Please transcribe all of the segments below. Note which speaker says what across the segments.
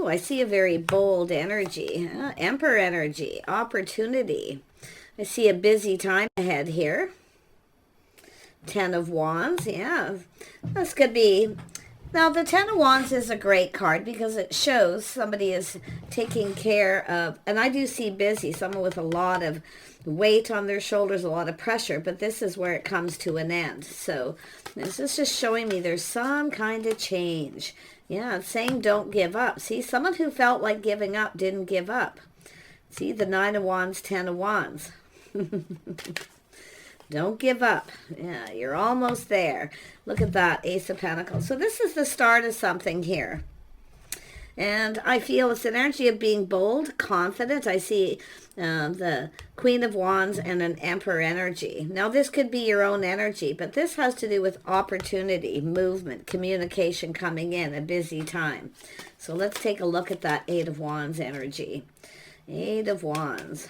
Speaker 1: Ooh, I see a very bold energy. Emperor energy, opportunity. I see a busy time ahead here. 10 of Wands, yeah. This could be... Now, the 10 of Wands is a great card because it shows somebody is taking care of... And I do see busy, someone with a lot of weight on their shoulders, a lot of pressure. But this is where it comes to an end. So this is just showing me there's some kind of change. Yeah, it's saying don't give up. See, someone who felt like giving up didn't give up. See, the 9 of Wands, 10 of Wands. Don't give up. Yeah, you're almost there. Look at that, Ace of Pentacles. So this is the start of something here. And I feel it's an energy of being bold, confident. I see the Queen of Wands and an Emperor energy. Now, this could be your own energy, but this has to do with opportunity, movement, communication coming in, a busy time. So let's take a look at that 8 of Wands energy. 8 of Wands.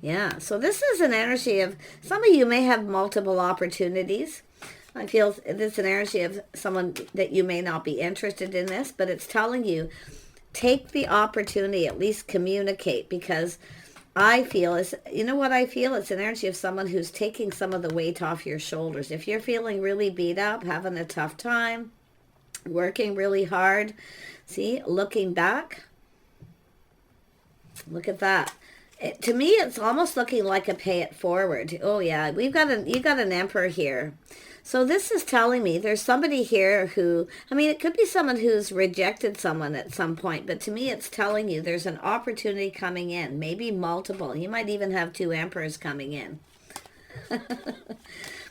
Speaker 1: Yeah, so this is an energy of, some of you may have multiple opportunities. I feel it's an energy of someone that you may not be interested in this, but it's telling you, take the opportunity, at least communicate, because I feel, you know what I feel? It's an energy of someone who's taking some of the weight off your shoulders. If you're feeling really beat up, having a tough time, working really hard, see, looking back, look at that. To me, it's almost looking like a pay it forward. Oh yeah, you got an Emperor here. So this is telling me there's somebody here who, I mean, it could be someone who's rejected someone at some point, but to me it's telling you there's an opportunity coming in, maybe multiple. You might even have 2 Emperors coming in.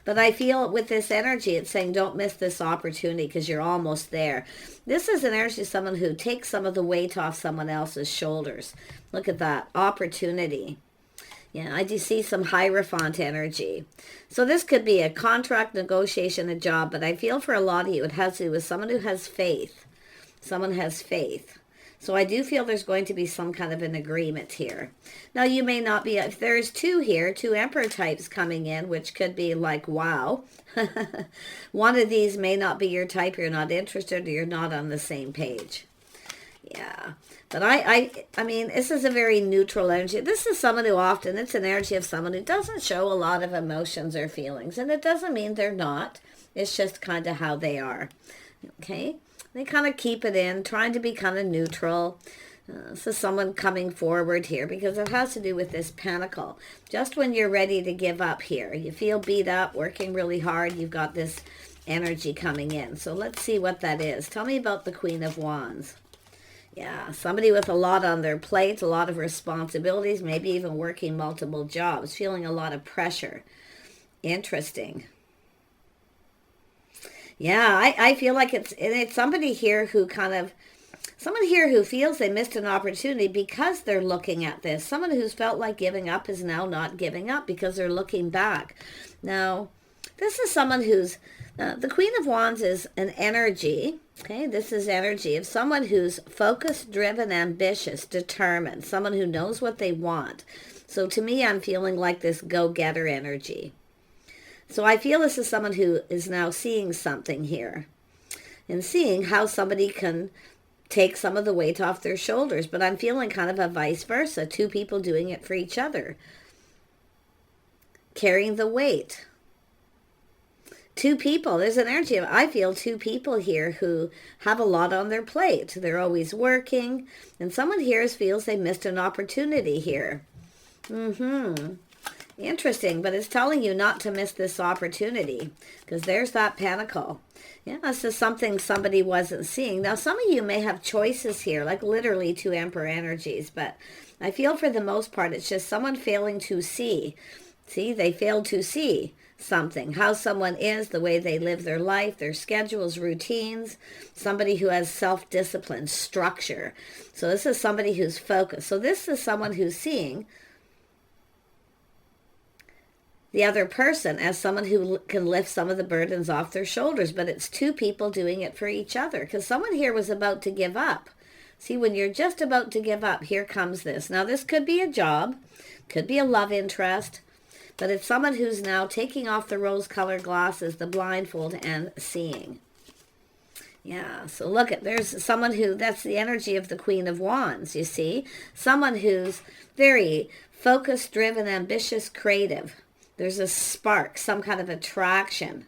Speaker 1: But I feel with this energy, it's saying don't miss this opportunity because you're almost there. This is an energy of someone who takes some of the weight off someone else's shoulders. Look at that, opportunity. Yeah, I do see some Hierophant energy. So this could be a contract, negotiation, a job, but I feel for a lot of you it has to do with someone who has faith. Someone has faith. So I do feel there's going to be some kind of an agreement here. Now, you may not be, if there's 2 here, 2 Emperor types coming in, which could be like, wow. One of these may not be your type, you're not interested, or you're not on the same page. Yeah. But I mean, this is a very neutral energy. This is someone who often, it's an energy of someone who doesn't show a lot of emotions or feelings. And it doesn't mean they're not. It's just kind of how they are. Okay? They kind of keep it in, trying to be kind of neutral. So someone coming forward here, because it has to do with this Pentacle. Just when you're ready to give up here, you feel beat up, working really hard, you've got this energy coming in. So let's see what that is. Tell me about the Queen of Wands. Yeah, somebody with a lot on their plate, a lot of responsibilities, maybe even working multiple jobs, feeling a lot of pressure. Interesting. Yeah, I feel like it's somebody here who someone here who feels they missed an opportunity because they're looking at this. Someone who's felt like giving up is now not giving up because they're looking back. Now, this is someone who's, the Queen of Wands is an energy, okay? This is energy of someone who's focused, driven, ambitious, determined, someone who knows what they want. So to me, I'm feeling like this go-getter energy. So I feel this is someone who is now seeing something here and seeing how somebody can take some of the weight off their shoulders. But I'm feeling kind of a vice versa, 2 people doing it for each other, carrying the weight. 2 people, there's an energy of, I feel 2 people here who have a lot on their plate. They're always working, and someone here feels they missed an opportunity here. Interesting, but it's telling you not to miss this opportunity because there's that Pentacle. Yeah, this is something somebody wasn't seeing. Now, some of you may have choices here, like literally 2 Emperor energies, but I feel for the most part, it's just someone failing to see. See, they failed to see something, how someone is, the way they live their life, their schedules, routines, somebody who has self-discipline, structure. So this is somebody who's focused. So this is someone who's seeing the other person as someone who can lift some of the burdens off their shoulders, but it's 2 people doing it for each other because someone here was about to give up. See, when you're just about to give up, here comes this. Now, this could be a job, could be a love interest, but it's someone who's now taking off the rose-colored glasses, the blindfold, and seeing. Yeah, so look at, there's someone who, that's the energy of the Queen of Wands, you see? Someone who's very focused, driven, ambitious, creative. There's a spark, some kind of attraction.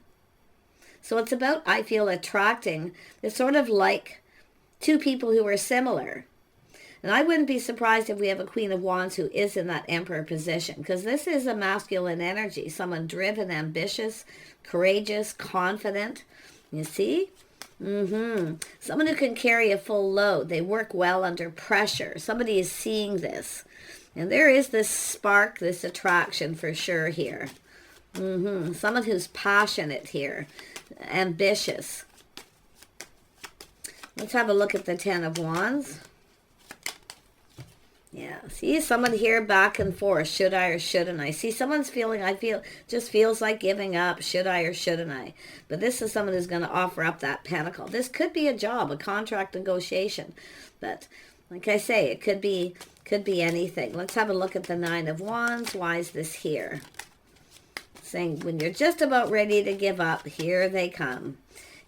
Speaker 1: So it's about, I feel, attracting. It's sort of like two people who are similar. And I wouldn't be surprised if we have a Queen of Wands who is in that Emperor position, because this is a masculine energy. Someone driven, ambitious, courageous, confident. You see? Someone who can carry a full load. They work well under pressure. Somebody is seeing this. And there is this spark, this attraction for sure here. Someone who's passionate here. Ambitious. Let's have a look at the Ten of Wands. Yeah, see someone here back and forth. Should I or shouldn't I? See someone's feeling, just feels like giving up. Should I or shouldn't I? But this is someone who's going to offer up that pentacle. This could be a job, a contract negotiation. But like I say, it could be anything. Let's have a look at the Nine of Wands. Why is this here? Saying when you're just about ready to give up, here they come.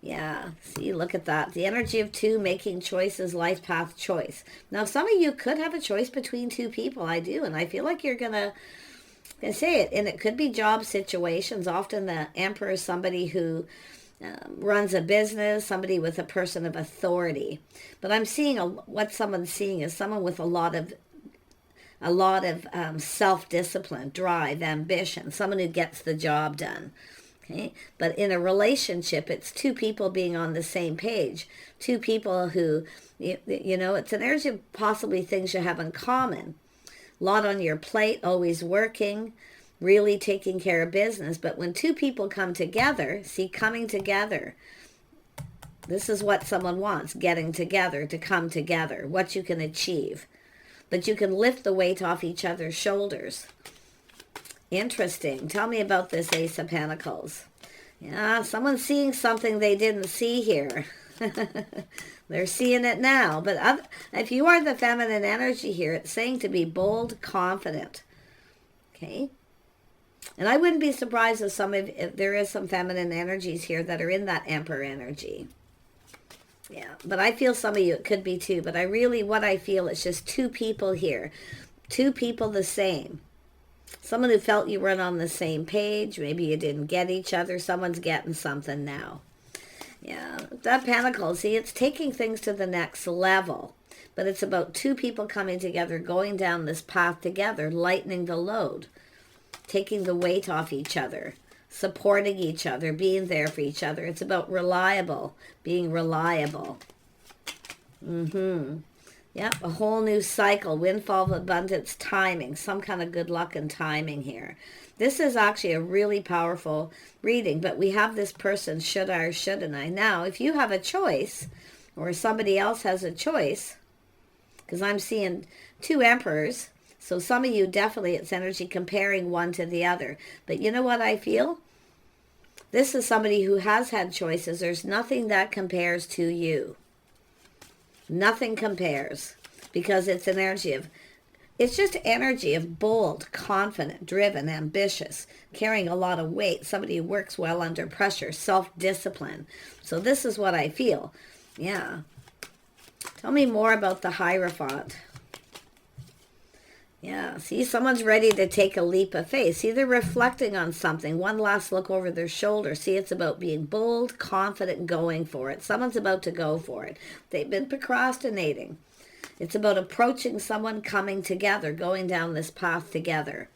Speaker 1: Yeah, see, look at that. The energy of two, making choices, life path choice. Now, some of you could have a choice between two people. I do, and I feel like you're going to say it. And it could be job situations. Often the Emperor is somebody who runs a business, somebody with a person of authority. But I'm seeing, what someone's seeing is someone with a lot of self-discipline, drive, ambition, someone who gets the job done. Okay, but in a relationship, it's two people being on the same page. Two people who, you know, it's an energy of possibly things you have in common. A lot on your plate, always working, really taking care of business. But when two people come together, see, coming together, this is what someone wants, getting together, to come together, what you can achieve. But you can lift the weight off each other's shoulders. Interesting. Tell me about this Ace of Pentacles. Yeah, someone's seeing something they didn't see here. They're seeing it now. But if you are the feminine energy here, it's saying to be bold, confident. Okay? And I wouldn't be surprised if there is some feminine energies here that are in that Emperor energy. Yeah, but I feel some of you, it could be two. But what I feel is just two people here. Two people the same. Someone who felt you weren't on the same page. Maybe you didn't get each other. Someone's getting something now. Yeah, that Pentacle, see, it's taking things to the next level. But it's about two people coming together, going down this path together, lightening the load, taking the weight off each other, supporting each other, being there for each other. It's about being reliable. Yep, a whole new cycle, windfall of abundance, timing, some kind of good luck and timing here. This is actually a really powerful reading, but we have this person, should I or shouldn't I? Now, if you have a choice, or somebody else has a choice, because I'm seeing two emperors, so some of you definitely, it's energy comparing one to the other. But you know what I feel? This is somebody who has had choices. There's nothing that compares to you. Nothing compares, because it's an energy it's just energy of bold, confident, driven, ambitious, carrying a lot of weight, somebody who works well under pressure, self-discipline. So this is what I feel. Yeah. Tell me more about the Hierophant. Yeah, see, someone's ready to take a leap of faith. See, they're reflecting on something. One last look over their shoulder. See, it's about being bold, confident, going for it. Someone's about to go for it. They've been procrastinating. It's about approaching someone, coming together, going down this path together.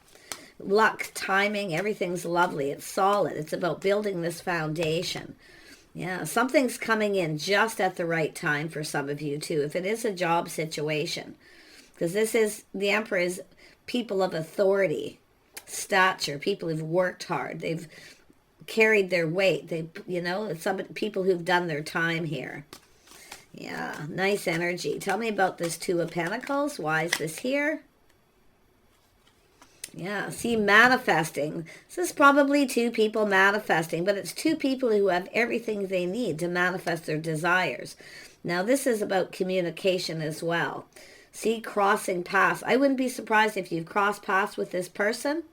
Speaker 1: Luck, timing, everything's lovely. It's solid. It's about building this foundation. Yeah, something's coming in just at the right time for some of you, too, if it is a job situation. Because the Emperor is people of authority, stature, people who've worked hard. They've carried their weight. It's some people who've done their time here. Yeah, nice energy. Tell me about this Two of Pentacles. Why is this here? Yeah, see, manifesting. This is probably two people manifesting, but it's two people who have everything they need to manifest their desires. Now, this is about communication as well. See, crossing paths. I wouldn't be surprised if you've crossed paths with this person.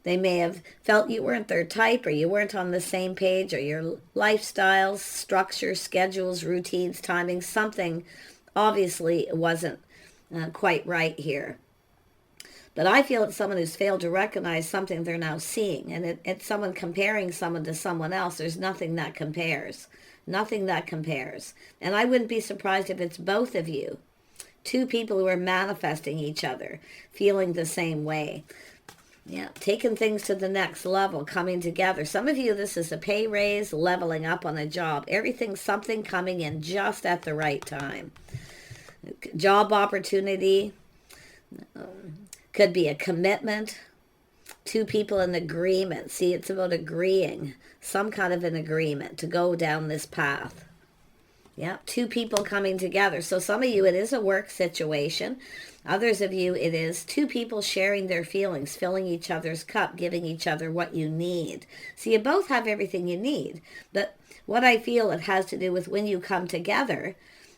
Speaker 1: They may have felt you weren't their type, or you weren't on the same page, or your lifestyles, structure, schedules, routines, timing, something obviously wasn't quite right here. But I feel it's someone who's failed to recognize something they're now seeing. And it's someone comparing someone to someone else. There's nothing that compares. Nothing that compares. And I wouldn't be surprised if it's both of you. Two people who are manifesting each other, feeling the same way. Yeah, taking things to the next level, coming together. Some of you, this is a pay raise, leveling up on a job. Everything, something coming in just at the right time. Job opportunity. Could be a commitment. Two people in agreement. See, it's about agreeing. Some kind of an agreement to go down this path. Yeah, two people coming together. So some of you, it is a work situation. Others of you, it is two people sharing their feelings, filling each other's cup, giving each other what you need. So you both have everything you need. But what I feel it has to do with when you come together,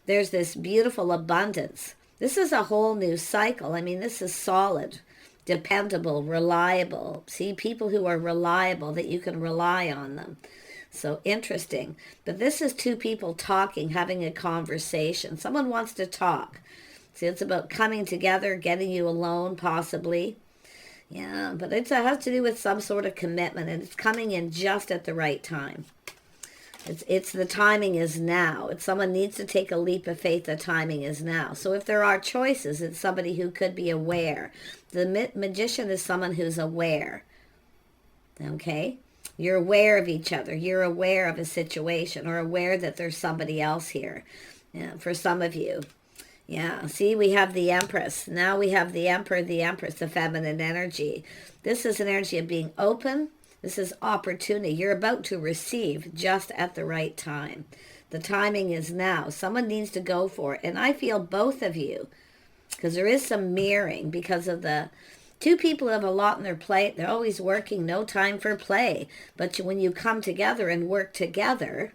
Speaker 1: there's this beautiful abundance. This is a whole new cycle. I mean, this is solid, dependable, reliable. See, people who are reliable, that you can rely on them. So interesting. But this is two people talking, having a conversation. Someone wants to talk. See, it's about coming together, getting you alone, possibly. Yeah, but it has to do with some sort of commitment, and it's coming in just at the right time. It's the timing is now. If someone needs to take a leap of faith, the timing is now. So if there are choices, it's somebody who could be aware. The magician is someone who's aware. Okay? You're aware of each other. You're aware of a situation, or aware that there's somebody else here. Yeah, for some of you. Yeah, see, we have the Empress. Now we have the Emperor, the Empress, the feminine energy. This is an energy of being open. This is opportunity. You're about to receive just at the right time. The timing is now. Someone needs to go for it. And I feel both of you, because there is some mirroring because of the two people who have a lot on their plate. They're always working, no time for play. But when you come together and work together,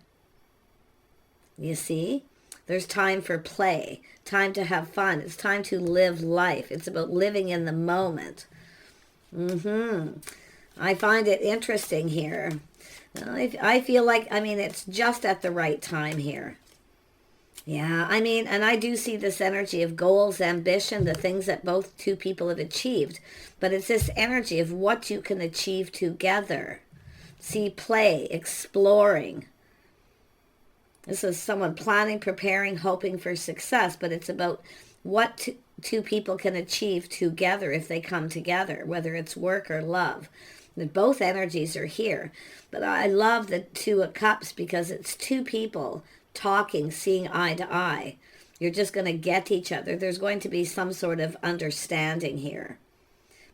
Speaker 1: you see, there's time for play, time to have fun. It's time to live life. It's about living in the moment. I find it interesting here. I feel like, I mean, it's just at the right time here. Yeah, I mean, and I do see this energy of goals, ambition, the things that both two people have achieved. But it's this energy of what you can achieve together. See, play, exploring. This is someone planning, preparing, hoping for success. But it's about what two people can achieve together if they come together, whether it's work or love. Both energies are here. But I love the Two of Cups because it's two people talking, seeing eye to eye. You're just going to get each other. There's going to be some sort of understanding here.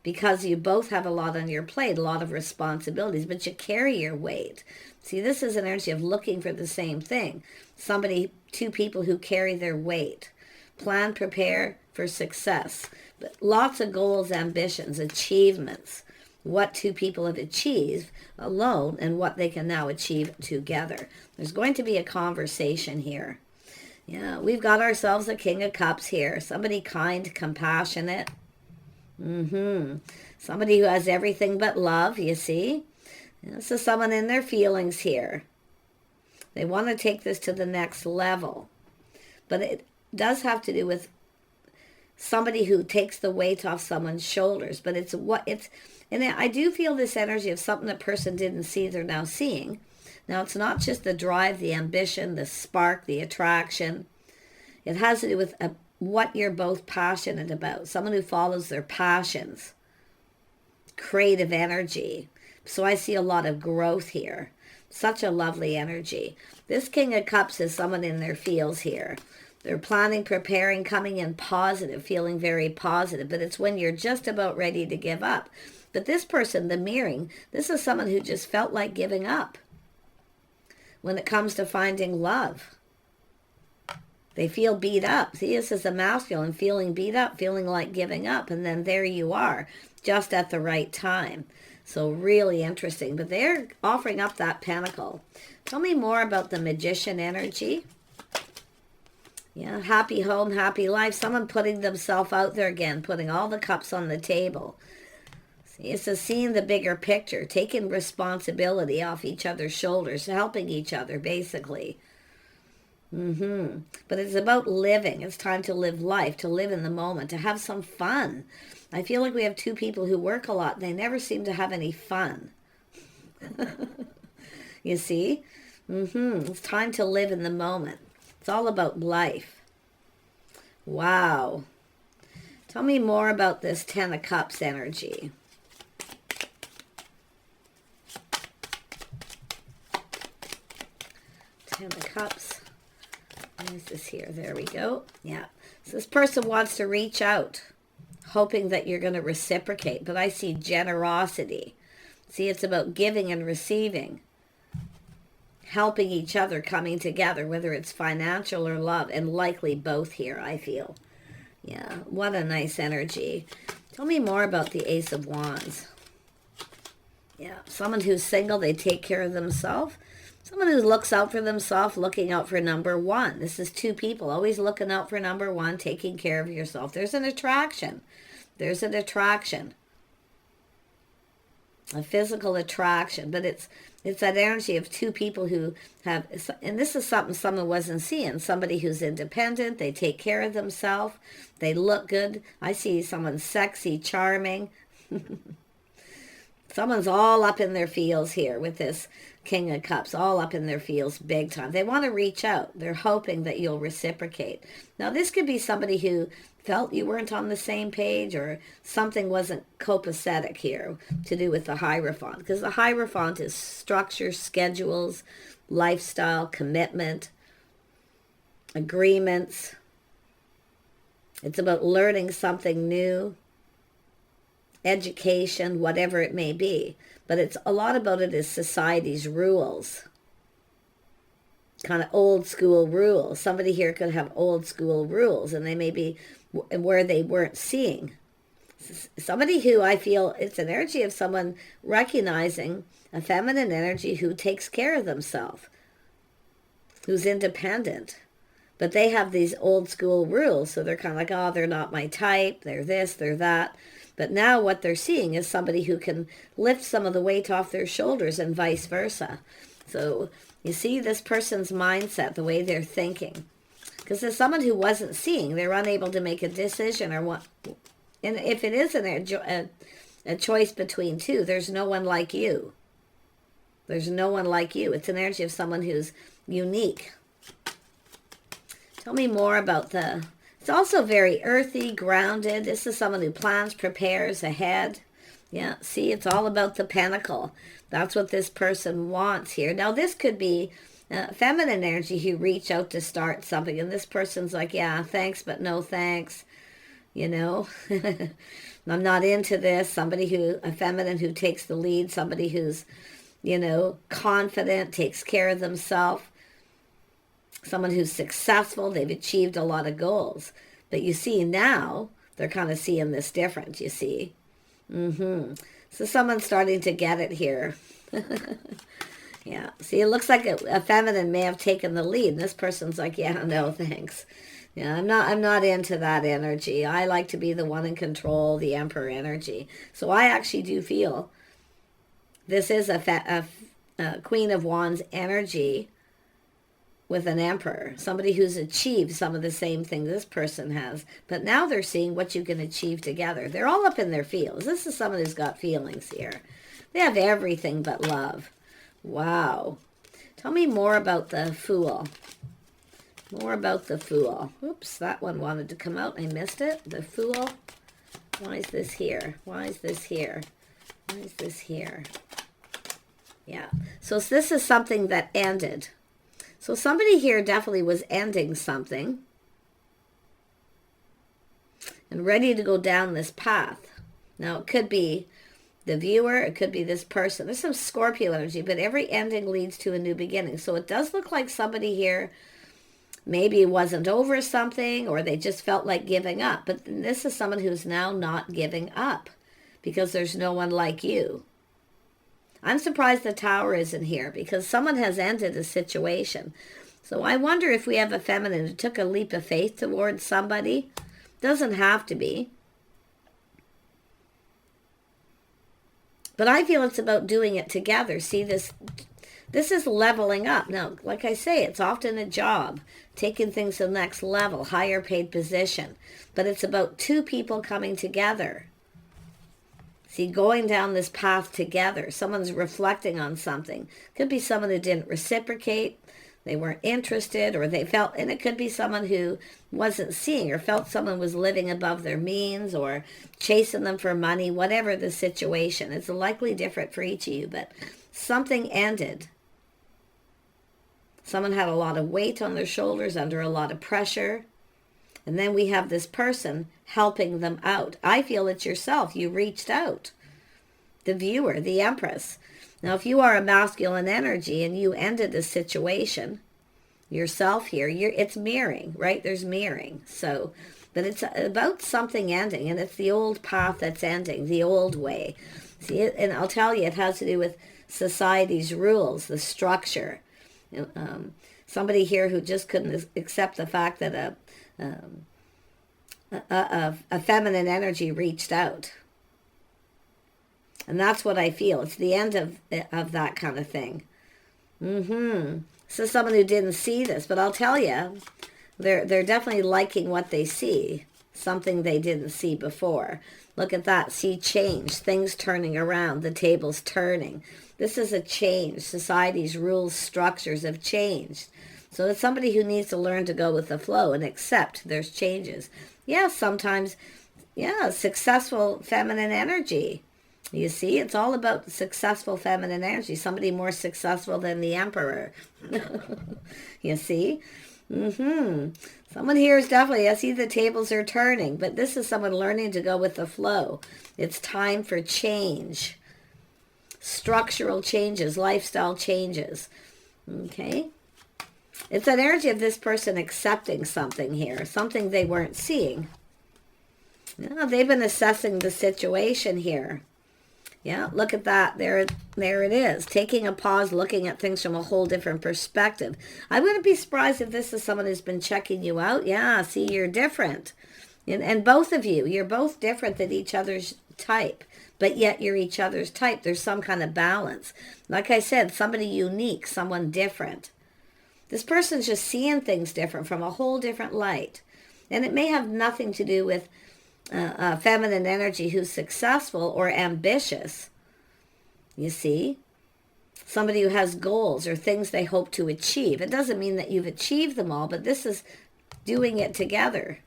Speaker 1: Because you both have a lot on your plate, a lot of responsibilities, but you carry your weight. See, this is an energy of looking for the same thing. Two people who carry their weight. Plan, prepare for success. But lots of goals, ambitions, achievements. What two people have achieved alone and what they can now achieve together. There's going to be a conversation here. Yeah, we've got ourselves a King of Cups here. Somebody kind, compassionate. Somebody who has everything but love, you see. This is someone in their feelings here. They want to take this to the next level. But it does have to do with somebody who takes the weight off someone's shoulders. But and I do feel this energy of something that person didn't see, they're now seeing. Now, it's not just the drive, the ambition, the spark, the attraction. It has to do with what you're both passionate about. Someone who follows their passions. Creative energy. So I see a lot of growth here. Such a lovely energy. This King of Cups is someone in their feels here. They're planning, preparing, coming in positive, feeling very positive. But it's when you're just about ready to give up. But this person, the mirroring, this is someone who just felt like giving up when it comes to finding love. They feel beat up. See, this is a masculine feeling beat up, feeling like giving up. And then there you are, just at the right time. So really interesting. But they're offering up that pentacle. Tell me more about the Magician energy. Yeah, happy home, happy life. Someone putting themselves out there again, putting all the cups on the table. See, it's a seeing the bigger picture, taking responsibility off each other's shoulders, helping each other, basically. But it's about living. It's time to live life, to live in the moment, to have some fun. I feel like we have two people who work a lot. They never seem to have any fun. You see? It's time to live in the moment. It's all about life. Wow. Tell me more about this Ten of Cups energy. Ten of Cups. What is this here? There we go. Yeah. So this person wants to reach out, hoping that you're going to reciprocate. But I see generosity. See, it's about giving and receiving. Helping each other, coming together, whether it's financial or love. And likely both here, I feel. Yeah. What a nice energy. Tell me more about the Ace of Wands. Yeah. Someone who's single, they take care of themselves. Someone who looks out for themselves, looking out for number one. This is two people, always looking out for number one, taking care of yourself. There's an attraction. There's an attraction. A physical attraction. But it's that energy of two people who have, and this is something someone wasn't seeing. Somebody who's independent, they take care of themselves, they look good. I see someone sexy, charming. Someone's all up in their feels here with this King of Cups, all up in their feels big time. They want to reach out. They're hoping that you'll reciprocate. Now, this could be somebody who felt you weren't on the same page or something wasn't copacetic here to do with the Hierophant. Because the Hierophant is structure, schedules, lifestyle, commitment, agreements. It's about learning something new, education, whatever it may be. But it's a lot about it is society's rules. Kind of old school rules. Somebody here could have old school rules, and they may be where they weren't seeing. Somebody who I feel, it's an energy of someone recognizing a feminine energy who takes care of themselves, who's independent. But they have these old school rules, so they're kind of like, oh, they're not my type, they're this, they're that. But now what they're seeing is somebody who can lift some of the weight off their shoulders and vice versa. So you see this person's mindset, the way they're thinking. Because there's someone who wasn't seeing, they're unable to make a decision or what. And if it is a choice between two, there's no one like you. There's no one like you. It's an energy of someone who's unique. Tell me more about the... It's also very earthy, grounded. This is someone who plans, prepares ahead. Yeah, see, it's all about the pentacle. That's what this person wants here. Now, this could be feminine energy who reach out to start something. And this person's like, yeah, thanks, but no thanks. You know, I'm not into this. Somebody who, a feminine who takes the lead. Somebody who's, you know, confident, takes care of themselves. Someone who's successful, they've achieved a lot of goals. But you see now, they're kind of seeing this different, you see. So someone's starting to get it here. Yeah, see, it looks like a feminine may have taken the lead. And this person's like, yeah, no, thanks. Yeah, I'm not into that energy. I like to be the one in control, the Emperor energy. So I actually do feel this is a Queen of Wands energy with an Emperor, somebody who's achieved some of the same thing this person has, but now they're seeing what you can achieve together. They're all up in their feels. This is someone who's got feelings here. They have everything but love. Wow. Tell me more about the Fool. More about the Fool. Oops, that one wanted to come out. I missed it. The Fool. Why is this here? Why is this here? Why is this here? Yeah. So this is something that ended. So somebody here definitely was ending something and ready to go down this path. Now, it could be the viewer, it could be this person. There's some Scorpio energy, but every ending leads to a new beginning. So it does look like somebody here maybe wasn't over something or they just felt like giving up. But this is someone who's now not giving up because there's no one like you. I'm surprised the Tower isn't here because someone has ended a situation. So I wonder if we have a feminine who took a leap of faith towards somebody. Doesn't have to be. But I feel it's about doing it together. See, this is leveling up. Now, like I say, it's often a job, taking things to the next level, higher paid position. But it's about two people coming together. See, going down this path together. Someone's reflecting on something. Could be someone who didn't reciprocate. They weren't interested, or they felt, and it could be someone who wasn't seeing or felt someone was living above their means or chasing them for money, whatever the situation. It's likely different for each of you, but something ended. Someone had a lot of weight on their shoulders, under a lot of pressure. And then we have this person helping them out. I feel it's yourself. You reached out. The viewer, the Empress. Now, if you are a masculine energy and you ended a situation, yourself here, it's mirroring, right? There's mirroring. So, but it's about something ending, and it's the old path that's ending, the old way. See, and I'll tell you, it has to do with society's rules, the structure. Somebody here who just couldn't accept the fact that a feminine energy reached out. And that's what I feel. It's the end of that kind of thing. So someone who didn't see this, but I'll tell you, they're definitely liking what they see, something they didn't see before. Look at that. See change, things turning around, the tables turning. This is a change. Society's rules, structures have changed. So it's somebody who needs to learn to go with the flow and accept there's changes. Yeah, sometimes, successful feminine energy. You see, it's all about successful feminine energy. Somebody more successful than the emperor. You see? Someone here is definitely, I see the tables are turning, but this is someone learning to go with the flow. It's time for change. Structural changes, lifestyle changes. Okay? It's an energy of this person accepting something here, something they weren't seeing. Yeah, they've been assessing the situation here. Yeah, look at that. There it is. Taking a pause, looking at things from a whole different perspective. I wouldn't be surprised if this is someone who's been checking you out. Yeah, see, you're different. And both of you, you're both different than each other's type. But yet you're each other's type. There's some kind of balance. Like I said, somebody unique, someone different. This person's just seeing things different from a whole different light. And it may have nothing to do with feminine energy who's successful or ambitious. You see? Somebody who has goals or things they hope to achieve. It doesn't mean that you've achieved them all, but this is doing it together.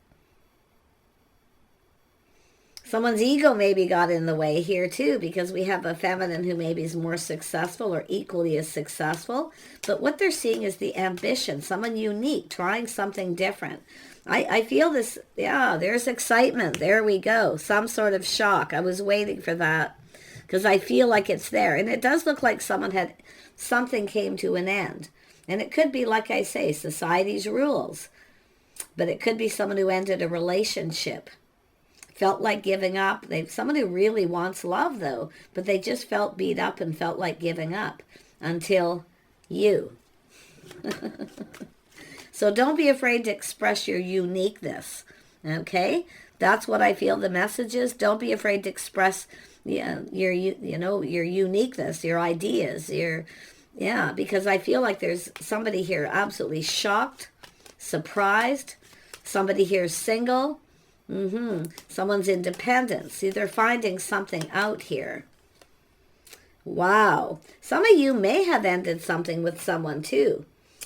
Speaker 1: Someone's ego maybe got in the way here too, because we have a feminine who maybe is more successful or equally as successful. But what they're seeing is the ambition, someone unique, trying something different. I feel this, there's excitement. There we go. Some sort of shock. I was waiting for that because I feel like it's there. And it does look like something came to an end. And it could be, like I say, society's rules. But it could be someone who ended a relationship. Felt like giving up. Someone who really wants love, though, but they just felt beat up and felt like giving up until you. So don't be afraid to express your uniqueness, okay? That's what I feel the message is. Don't be afraid to express your uniqueness, your ideas, because I feel like there's somebody here absolutely shocked, surprised. Somebody here is single. Someone's independent. See, they're finding something out here. Wow. Some of you may have ended something with someone too.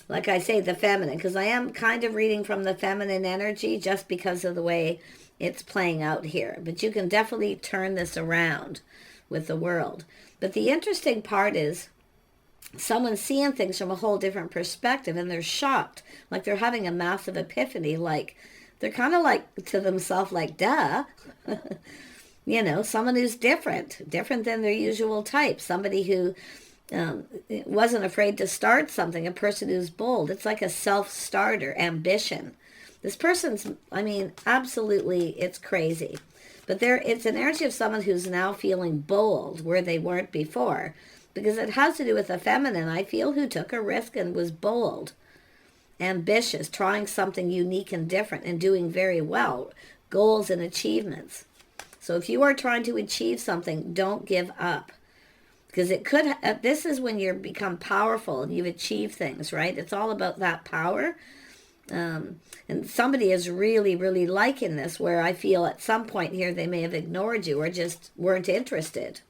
Speaker 1: Like I say, the feminine, because I am kind of reading from the feminine energy just because of the way it's playing out here. But you can definitely turn this around with the world. But the interesting part is someone's seeing things from a whole different perspective and they're shocked. Like they're having a massive epiphany. Like they're kind of like to themselves like, duh. Someone who's different than their usual type. Somebody who wasn't afraid to start something, a person who's bold. It's like a self-starter, ambition. This person's, absolutely, it's crazy. But it's an energy of someone who's now feeling bold where they weren't before. Because it has to do with a feminine, I feel, who took a risk and was bold, ambitious, trying something unique and different and doing very well, goals and achievements. So if you are trying to achieve something, don't give up. Because it could, this is when you become powerful and you've achieved things, right? It's all about that power. And somebody is really, really liking this, where I feel at some point here they may have ignored you or just weren't interested.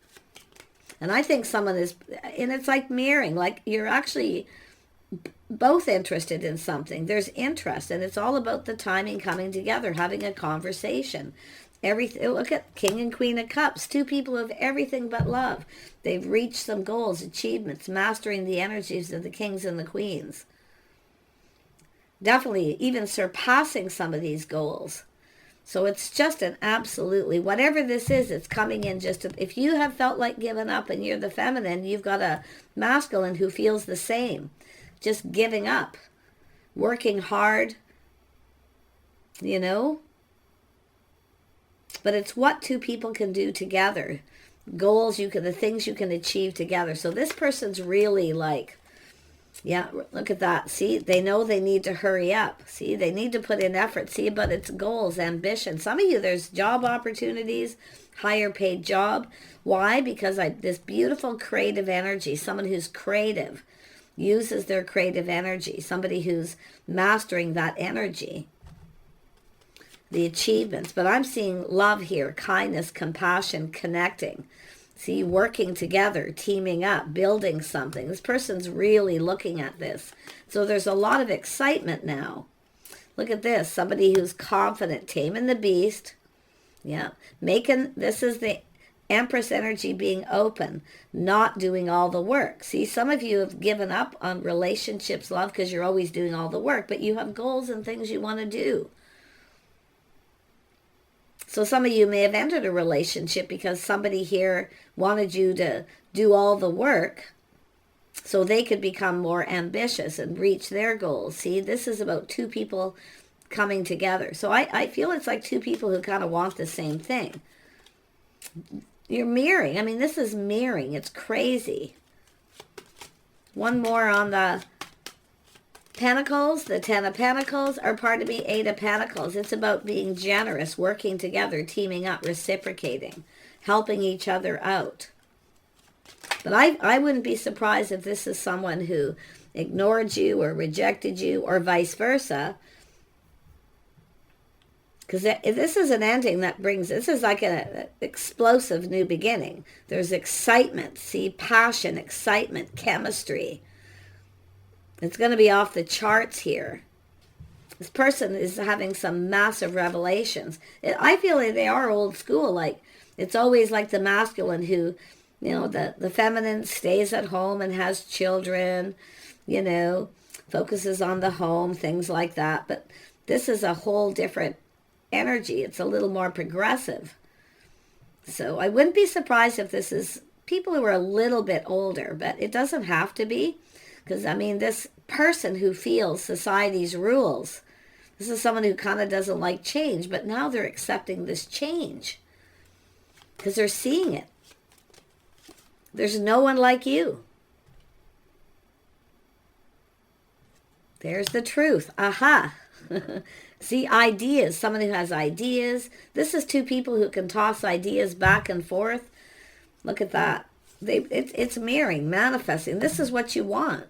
Speaker 1: And I think someone is, and it's like mirroring, like you're actually both interested in something. There's interest, and it's all about the timing coming together, having a conversation. Everything. Look at King and Queen of Cups, two people who have everything but love. They've reached some goals, achievements, mastering the energies of the kings and the queens. Definitely even surpassing some of these goals. So it's just an absolutely, whatever this is, it's coming in just, if you have felt like giving up and you're the feminine, you've got a masculine who feels the same. Just giving up, working hard, you know. But it's what two people can do together. Goals, the things you can achieve together. So this person's really like, yeah, look at that. See, they know they need to hurry up. See, they need to put in effort. See, but it's goals, ambition. Some of you, there's job opportunities, higher paid job. Why? Because this beautiful creative energy, someone who's creative, uses their creative energy, somebody who's mastering that energy, the achievements. But I'm seeing love here, kindness, compassion, connecting. See, working together, teaming up, building something. This person's really looking at this. So there's a lot of excitement now. Look at this. Somebody who's confident, taming the beast. Yeah. This is the Empress energy being open, not doing all the work. See, some of you have given up on relationships, love, because you're always doing all the work, but you have goals and things you want to do. So some of you may have entered a relationship because somebody here wanted you to do all the work so they could become more ambitious and reach their goals. See, this is about two people coming together. So I feel it's like two people who kind of want the same thing. You're mirroring. I mean, this is mirroring. It's crazy. One more on the Pentacles, the Ten of Pentacles, or pardon me, Eight of Pentacles. It's about being generous, working together, teaming up, reciprocating, helping each other out. But I wouldn't be surprised if this is someone who ignored you or rejected you or vice versa. Because this is an ending that brings, this is like an explosive new beginning. There's excitement, see, passion, excitement, chemistry. It's going to be off the charts here. This person is having some massive revelations. I feel like they are old school. Like, it's always like the masculine who, you know, the feminine stays at home and has children, you know, focuses on the home, things like that. But this is a whole different energy. It's a little more progressive. So I wouldn't be surprised if this is people who are a little bit older, but it doesn't have to be. Because, I mean, this person who feels society's rules, this is someone who kind of doesn't like change, but now they're accepting this change because they're seeing it. There's no one like you. There's the truth. Aha. See, ideas. Someone who has ideas. This is two people who can toss ideas back and forth. Look at that. It's mirroring, manifesting. This is what you want.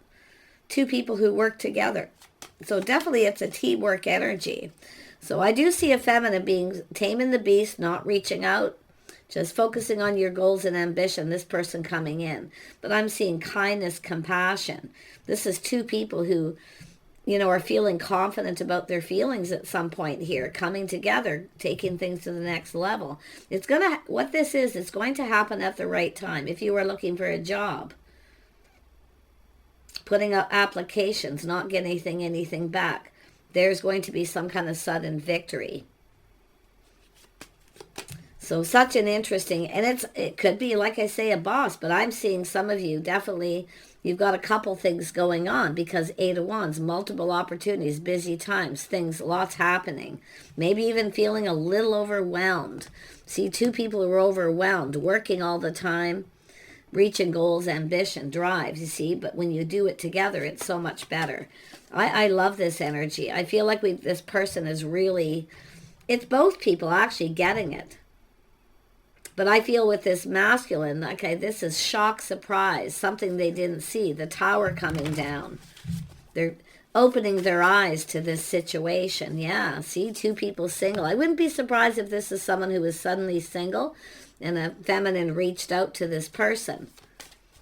Speaker 1: Two people who work together. So definitely it's a teamwork energy. So I do see a feminine being taming the beast, not reaching out, just focusing on your goals and ambition, this person coming in. But I'm seeing kindness, compassion. This is two people who, you know, are feeling confident about their feelings at some point here, coming together, taking things to the next level. It's going to, what this is, it's going to happen at the right time. If you are looking for a job, putting out applications, not getting anything back, there's going to be some kind of sudden victory. So such an interesting, and it could be, like I say, a boss, but I'm seeing some of you definitely, you've got a couple things going on because Eight of Wands, multiple opportunities, busy times, things, lots happening. Maybe even feeling a little overwhelmed. See, two people who are overwhelmed, working all the time, reaching goals, ambition, drives, you see, but when you do it together, it's so much better. I love this energy. I feel like this person is really, it's both people actually getting it. But I feel with this masculine, okay, this is shock, surprise, something they didn't see, the tower coming down. They're opening their eyes to this situation. Yeah, see, two people single. I wouldn't be surprised if this is someone who is suddenly single and a feminine reached out to this person.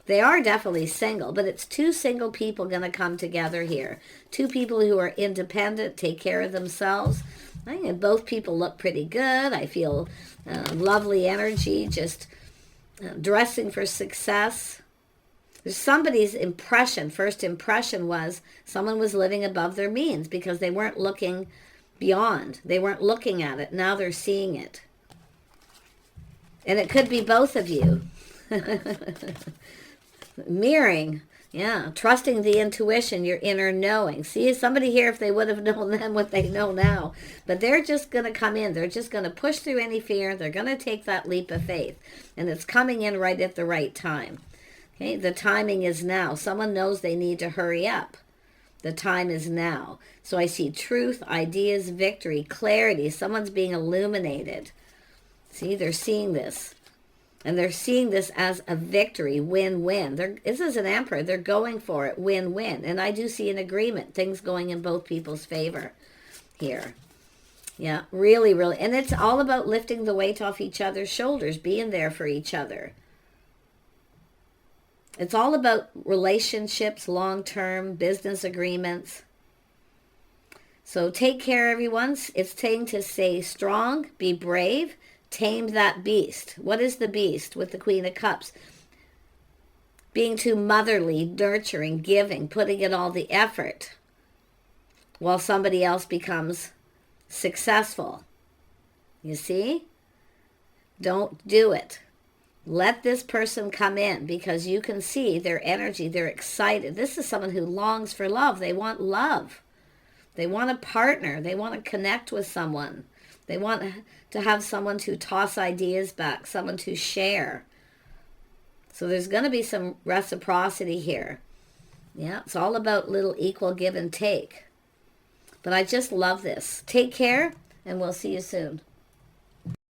Speaker 1: They are definitely single, but it's two single people going to come together here. Two people who are independent, take care of themselves. I think both people look pretty good. I feel lovely energy, just dressing for success. There's somebody's impression, first impression was someone was living above their means because they weren't looking beyond. They weren't looking at it. Now they're seeing it. And it could be both of you. Mirroring. Yeah, trusting the intuition, your inner knowing. See, somebody here, if they would have known then what they know now. But they're just going to come in. They're just going to push through any fear. They're going to take that leap of faith. And it's coming in right at the right time. Okay, the timing is now. Someone knows they need to hurry up. The time is now. So I see truth, ideas, victory, clarity. Someone's being illuminated. See, they're seeing this. And they're seeing this as a victory, win-win. This is an emperor. They're going for it, win-win. And I do see an agreement, things going in both people's favor here. Yeah, really, really. And it's all about lifting the weight off each other's shoulders, being there for each other. It's all about relationships, long-term, business agreements. So take care, everyone. It's saying to stay strong, be brave, tame that beast. What is the beast with the Queen of Cups? Being too motherly, nurturing, giving, putting in all the effort while somebody else becomes successful. You see? Don't do it. Let this person come in because you can see their energy. They're excited. This is someone who longs for love. They want love. They want a partner. They want to connect with someone. They want to have someone to toss ideas back, someone to share. So there's going to be some reciprocity here. Yeah, it's all about little equal give and take. But I just love this. Take care, and we'll see you soon.